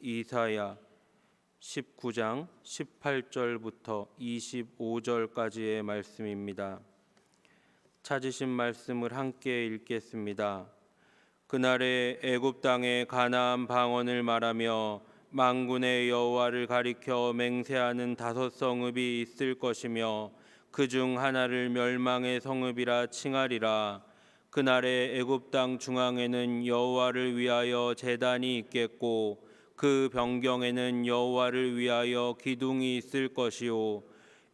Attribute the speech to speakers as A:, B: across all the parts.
A: 이사야 19장 18절부터 25절까지의 말씀입니다. 찾으신 말씀을 함께 읽겠습니다. 그날에 애굽 땅에 가나안 방언을 말하며 만군의 여호와를 가리켜 맹세하는 5 성읍이 있을 것이며 그중 하나를 멸망의 성읍이라 칭하리라. 그날에 애굽 땅 중앙에는 여호와를 위하여 제단이 있겠고 그 변경에는 여호와를 위하여 기둥이 있을 것이요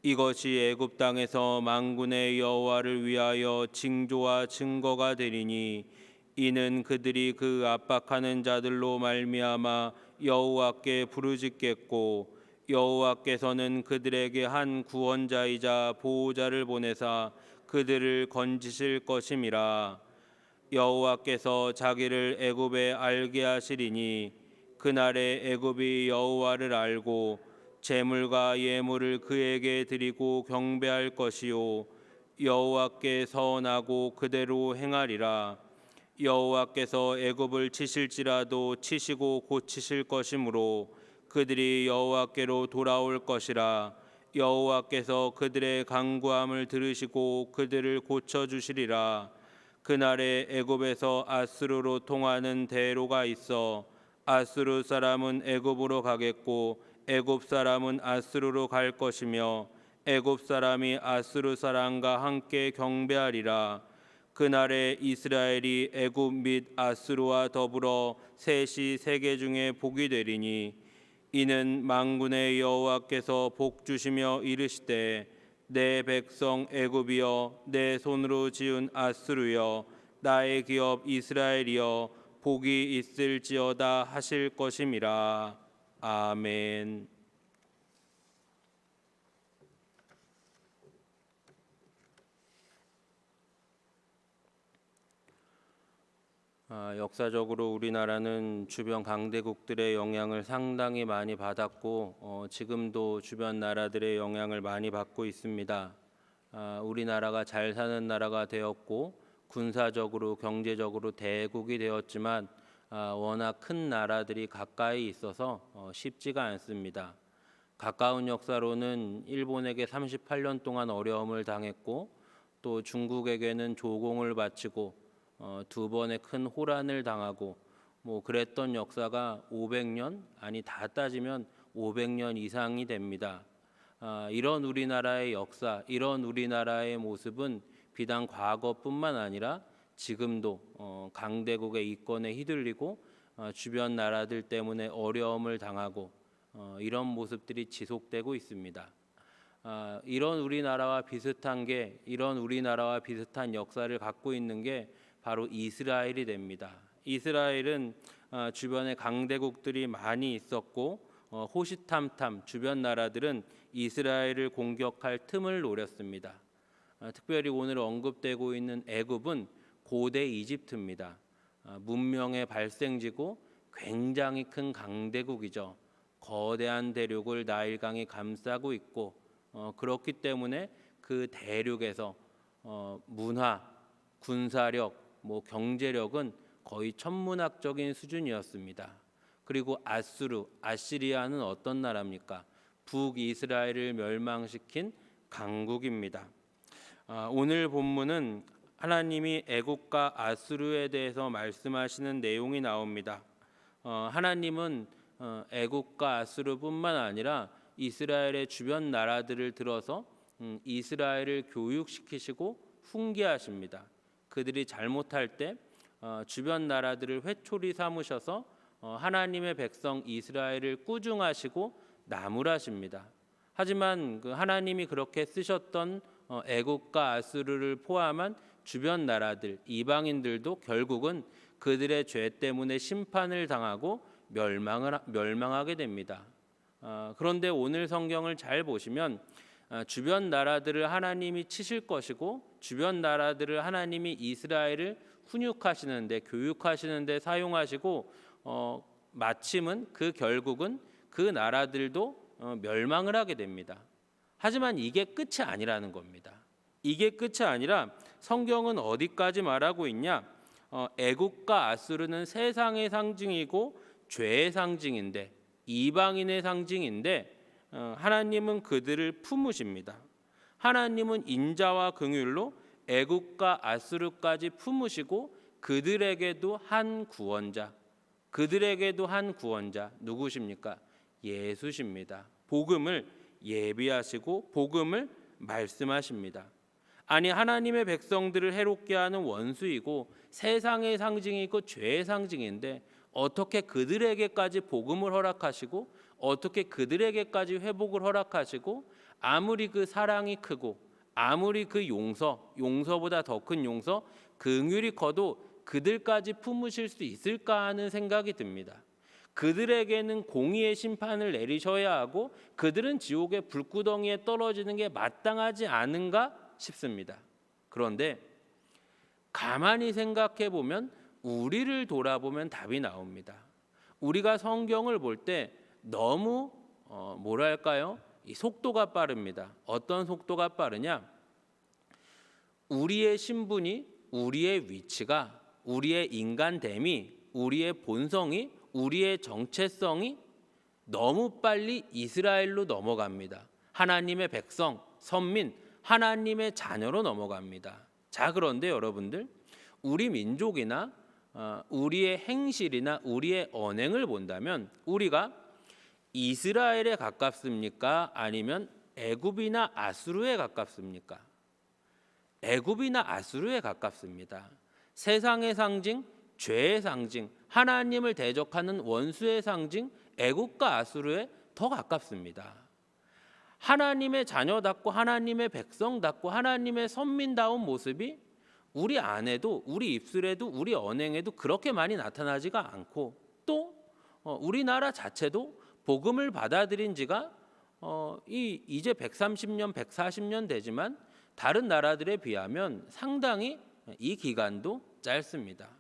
A: 이것이 애굽 땅에서 만군의 여호와를 위하여 징조와 증거가 되리니 이는 그들이 그 압박하는 자들로 말미암아 여호와께 부르짖겠고 여호와께서는 그들에게 한 구원자이자 보호자를 보내사 그들을 건지실 것임이라. 여호와께서 자기를 애굽에 알게 하시리니 그날에 애굽이 여호와를 알고 제물과 예물을 그에게 드리고 경배할 것이요 여호와께 서원하고 그대로 행하리라. 여호와께서 애굽을 치실지라도 치시고 고치실 것이므로 그들이 여호와께로 돌아올 것이라. 여호와께서 그들의 간구함을 들으시고 그들을 고쳐주시리라. 그날에 애굽에서 아수르로 통하는 대로가 있어 아수르 사람은 애굽으로 가겠고 애굽 사람은 아수르로 갈 것이며 애굽 사람이 아수르 사람과 함께 경배하리라. 그날에 이스라엘이 애굽 및 아수르와 더불어 셋이 세계 중에 복이 되리니 이는 만군의 여호와께서 복 주시며 이르시되 내 백성 애굽이여 내 손으로 지은 아수르여 나의 기업 이스라엘이여 복이 있을지어다 하실 것임이라. 아멘. 역사적으로 우리나라는 주변 강대국들의 영향을 상당히 많이 받았고 지금도 주변 나라들의 영향을 많이 받고 있습니다. 우리나라가 잘 사는 나라가 되었고 군사적으로 경제적으로 대국이 되었지만 워낙 큰 나라들이 가까이 있어서 쉽지가 않습니다. 가까운 역사로는 일본에게 38년 동안 어려움을 당했고 또 중국에게는 조공을 바치고 2번의 큰 호란을 당하고 그랬던 역사가 500년 아니 다 따지면 500년 이상이 됩니다. 이런 우리나라의 역사, 이런 우리나라의 모습은 비단 과거뿐만 아니라 지금도 강대국의 이권에 휘둘리고 주변 나라들 때문에 어려움을 당하고 이런 모습들이 지속되고 있습니다. 이런 우리나라와 비슷한 역사를 갖고 있는 게 바로 이스라엘이 됩니다. 이스라엘은 주변에 강대국들이 많이 있었고 호시탐탐 주변 나라들은 이스라엘을 공격할 틈을 노렸습니다. 특별히 오늘 언급되고 있는 애굽은 고대 이집트입니다. 문명의 발생지고 굉장히 큰 강대국이죠. 거대한 대륙을 나일강이 감싸고 있고 그렇기 때문에 그 대륙에서 문화, 군사력, 경제력은 거의 천문학적인 수준이었습니다. 그리고 아시리아는 어떤 나라입니까? 북이스라엘을 멸망시킨 강국입니다. 오늘 본문은 하나님이 애굽과 아수르에 대해서 말씀하시는 내용이 나옵니다. 하나님은 애굽과 아수르뿐만 아니라 이스라엘의 주변 나라들을 들어서 이스라엘을 교육시키시고 훈계하십니다. 그들이 잘못할 때 주변 나라들을 회초리 삼으셔서 하나님의 백성 이스라엘을 꾸중하시고 나무라십니다. 하지만 하나님이 그렇게 쓰셨던 애굽과 아수르를 포함한 주변 나라들, 이방인들도 결국은 그들의 죄 때문에 심판을 당하고 멸망하게 됩니다. 그런데 오늘 성경을 잘 보시면 주변 나라들을 하나님이 치실 것이고 주변 나라들을 하나님이 이스라엘을 훈육하시는데 교육하시는데 사용하시고 마침은 결국은 그 나라들도 멸망을 하게 됩니다. 하지만 이게 끝이 아니라는 겁니다. 이게 끝이 아니라 성경은 어디까지 말하고 있냐? 애굽과 아수르는 세상의 상징이고 죄의 상징인데, 이방인의 상징인데 하나님은 그들을 품으십니다. 하나님은 인자와 긍휼로 애굽과 아수르까지 품으시고 그들에게도 한 구원자, 누구십니까? 예수십니다. 복음을 예비하시고 복음을 말씀하십니다. 아니, 하나님의 백성들을 해롭게 하는 원수이고 세상의 상징이고 죄의 상징인데 어떻게 그들에게까지 복음을 허락하시고 어떻게 그들에게까지 회복을 허락하시고 아무리 그 사랑이 크고 아무리 그 용서보다 더 큰 용서, 긍휼이 커도 그들까지 품으실 수 있을까 하는 생각이 듭니다. 그들에게는 공의의 심판을 내리셔야 하고 그들은 지옥의 불구덩이에 떨어지는 게 마땅하지 않은가 싶습니다. 그런데 가만히 생각해 보면 우리를 돌아보면 답이 나옵니다. 우리가 성경을 볼 때 너무 이 속도가 빠릅니다. 어떤 속도가 빠르냐? 우리의 신분이, 우리의 위치가, 우리의 인간됨이, 우리의 본성이, 우리의 정체성이 너무 빨리 이스라엘로 넘어갑니다. 하나님의 백성, 선민, 하나님의 자녀로 넘어갑니다. 자, 그런데 여러분들, 우리 민족이나 우리의 행실이나 우리의 언행을 본다면 우리가 이스라엘에 가깝습니까? 아니면 애굽이나 아수르에 가깝습니까? 애굽이나 아수르에 가깝습니다. 세상의 상징, 죄의 상징, 하나님을 대적하는 원수의 상징, 애굽과 아수르에 더 가깝습니다. 하나님의 자녀답고 하나님의 백성답고 하나님의 선민다운 모습이 우리 안에도, 우리 입술에도, 우리 언행에도 그렇게 많이 나타나지가 않고, 또 우리나라 자체도 복음을 받아들인 지가 이제 130년, 140년 되지만 다른 나라들에 비하면 상당히 이 기간도 짧습니다.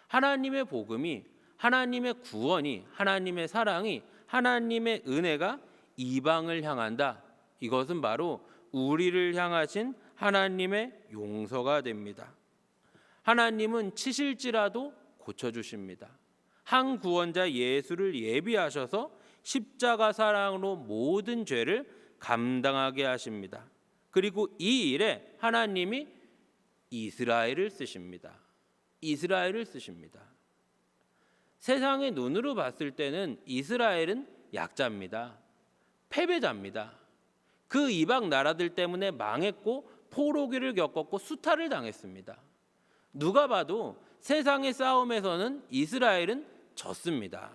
A: 하나님의 복음이, 하나님의 구원이, 하나님의 사랑이, 하나님의 은혜가 이방을 향한다. 이것은 바로 우리를 향하신 하나님의 용서가 됩니다. 하나님은 치실지라도 고쳐주십니다. 한 구원자 예수를 예비하셔서 십자가 사랑으로 모든 죄를 감당하게 하십니다. 그리고 이 일에 하나님이 이스라엘을 쓰십니다. 세상의 눈으로 봤을 때는 이스라엘은 약자입니다. 패배자입니다. 그 이방 나라들 때문에 망했고 포로기를 겪었고 수탈을 당했습니다. 누가 봐도 세상의 싸움에서는 이스라엘은 졌습니다.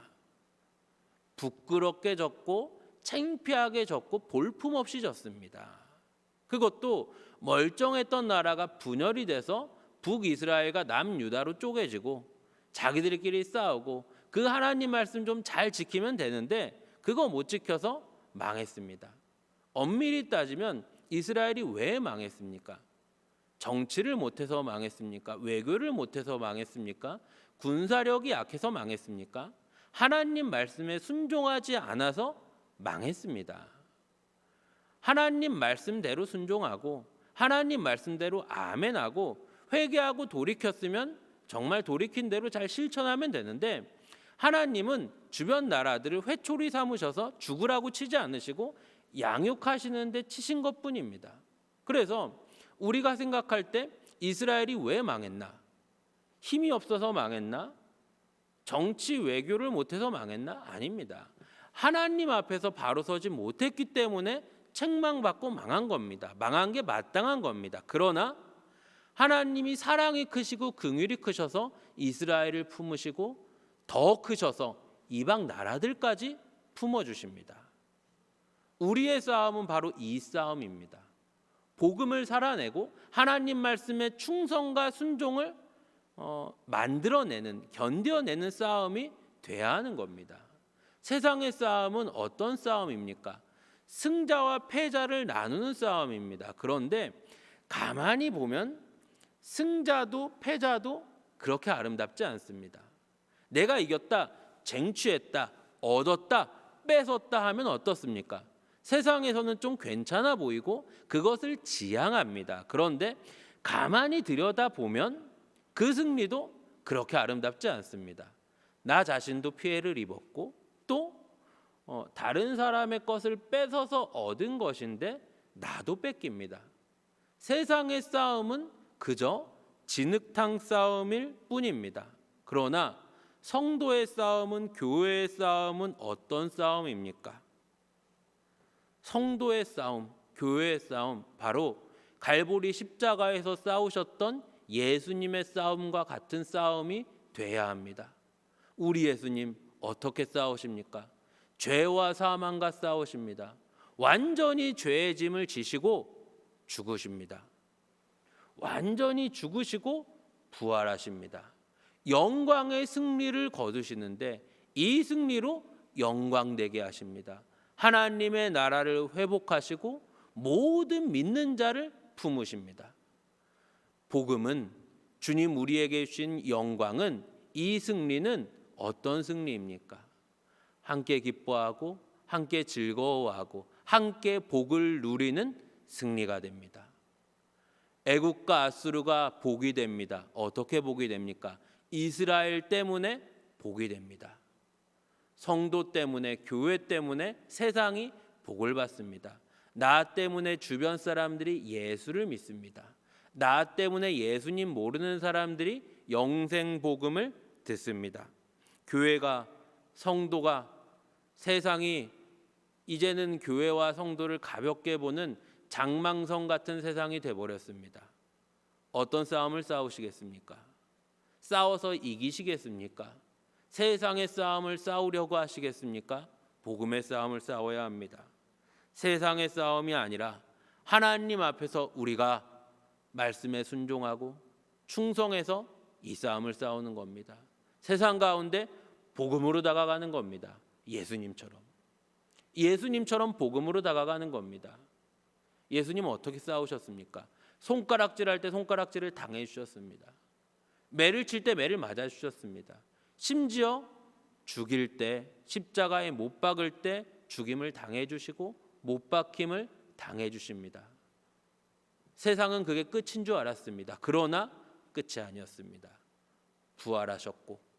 A: 부끄럽게 졌고 창피하게 졌고 볼품없이 졌습니다. 그것도 멀쩡했던 나라가 분열이 돼서 북이스라엘과 남유다로 쪼개지고 자기들끼리 싸우고 그 하나님 말씀 좀 잘 지키면 되는데 그거 못 지켜서 망했습니다. 엄밀히 따지면 이스라엘이 왜 망했습니까? 정치를 못해서 망했습니까? 외교를 못해서 망했습니까? 군사력이 약해서 망했습니까? 하나님 말씀에 순종하지 않아서 망했습니다. 하나님 말씀대로 순종하고 하나님 말씀대로 아멘하고 회개하고 돌이켰으면 정말 돌이킨 대로 잘 실천하면 되는데 하나님은 주변 나라들을 회초리 삼으셔서 죽으라고 치지 않으시고 양육하시는데 치신 것뿐입니다. 그래서 우리가 생각할 때 이스라엘이 왜 망했나? 힘이 없어서 망했나? 정치 외교를 못해서 망했나? 아닙니다. 하나님 앞에서 바로 서지 못했기 때문에 책망받고 망한 겁니다. 망한 게 마땅한 겁니다. 그러나 하나님이 사랑이 크시고 긍휼이 크셔서 이스라엘을 품으시고 더 크셔서 이방 나라들까지 품어주십니다. 우리의 싸움은 바로 이 싸움입니다. 복음을 살아내고 하나님 말씀의 충성과 순종을 만들어내는, 견뎌내는 싸움이 돼야 하는 겁니다. 세상의 싸움은 어떤 싸움입니까? 승자와 패자를 나누는 싸움입니다. 그런데 가만히 보면 승자도 패자도 그렇게 아름답지 않습니다. 내가 이겼다, 쟁취했다, 얻었다, 뺏었다 하면 어떻습니까? 세상에서는 좀 괜찮아 보이고 그것을 지향합니다. 그런데 가만히 들여다보면 그 승리도 그렇게 아름답지 않습니다. 나 자신도 피해를 입었고 또 다른 사람의 것을 뺏어서 얻은 것인데 나도 뺏깁니다. 세상의 싸움은 그저 진흙탕 싸움일 뿐입니다. 그러나 성도의 싸움은, 교회의 싸움은 어떤 싸움입니까? 성도의 싸움, 교회의 싸움, 바로 갈보리 십자가에서 싸우셨던 예수님의 싸움과 같은 싸움이 돼야 합니다. 우리 예수님 어떻게 싸우십니까? 죄와 사망과 싸우십니다. 완전히 죄의 짐을 지시고 죽으십니다. 완전히 죽으시고 부활하십니다. 영광의 승리를 거두시는데 이 승리로 영광되게 하십니다. 하나님의 나라를 회복하시고 모든 믿는 자를 품으십니다. 복음은, 주님 우리에게 주신 영광은, 이 승리는 어떤 승리입니까? 함께 기뻐하고 함께 즐거워하고 함께 복을 누리는 승리가 됩니다. 애국과 아수르가 복이 됩니다. 어떻게 복이 됩니까? 이스라엘 때문에 복이 됩니다. 성도 때문에, 교회 때문에 세상이 복을 받습니다. 나 때문에 주변 사람들이 예수를 믿습니다. 나 때문에 예수님 모르는 사람들이 영생 복음을 듣습니다. 교회가, 성도가, 세상이 이제는 교회와 성도를 가볍게 보는 장망성 같은 세상이 되어버렸습니다. 어떤 싸움을 싸우시겠습니까? 싸워서 이기시겠습니까? 세상의 싸움을 싸우려고 하시겠습니까? 복음의 싸움을 싸워야 합니다. 세상의 싸움이 아니라 하나님 앞에서 우리가 말씀에 순종하고 충성해서 이 싸움을 싸우는 겁니다. 세상 가운데 복음으로 다가가는 겁니다. 예수님처럼 복음으로 다가가는 겁니다. 예수님은 어떻게 싸우셨습니까? 손가락질할 때 손가락질을 당해 주셨습니다. 매를 칠 때 매를 맞아 주셨습니다. 심지어 죽일 때, 십자가에 못 박을 때 죽임을 당해 주시고 못 박힘을 당해 주십니다. 세상은 그게 끝인 줄 알았습니다. 그러나 끝이 아니었습니다. 부활하셨고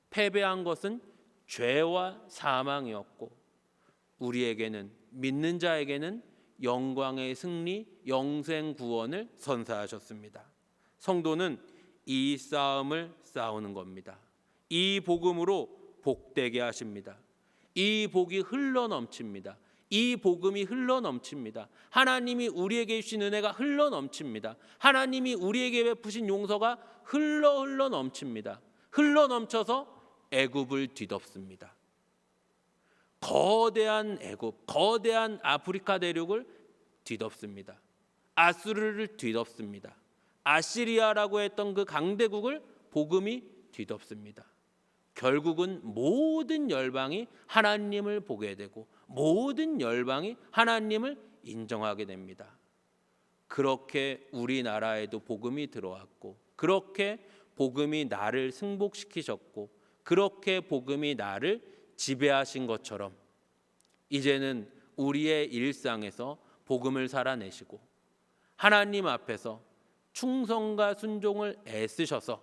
A: 패배한 것은 죄와 사망이었고 우리에게는, 믿는 자에게는 영광의 승리, 영생 구원을 선사하셨습니다. 성도는 이 싸움을 싸우는 겁니다. 이 복음으로 복되게 하십니다. 이 복이 흘러넘칩니다. 이 복음이 흘러넘칩니다. 하나님이 우리에게 주신 은혜가 흘러넘칩니다. 하나님이 우리에게 베푸신 용서가 흘러넘칩니다. 흘러넘쳐서 애굽을 뒤덮습니다. 거대한 애굽, 거대한 아프리카 대륙을 뒤덮습니다. 아수르를 뒤덮습니다. 아시리아라고 했던 그 강대국을 복음이 뒤덮습니다. 결국은 모든 열방이 하나님을 보게 되고 모든 열방이 하나님을 인정하게 됩니다. 그렇게 우리나라에도 복음이 들어왔고 그렇게 복음이 나를 승복시키셨고 그렇게 복음이 나를 지배하신 것처럼 이제는 우리의 일상에서 복음을 살아내시고 하나님 앞에서 충성과 순종을 애쓰셔서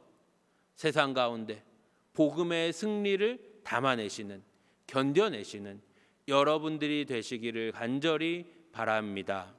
A: 세상 가운데 복음의 승리를 담아내시는, 견뎌내시는 여러분들이 되시기를 간절히 바랍니다.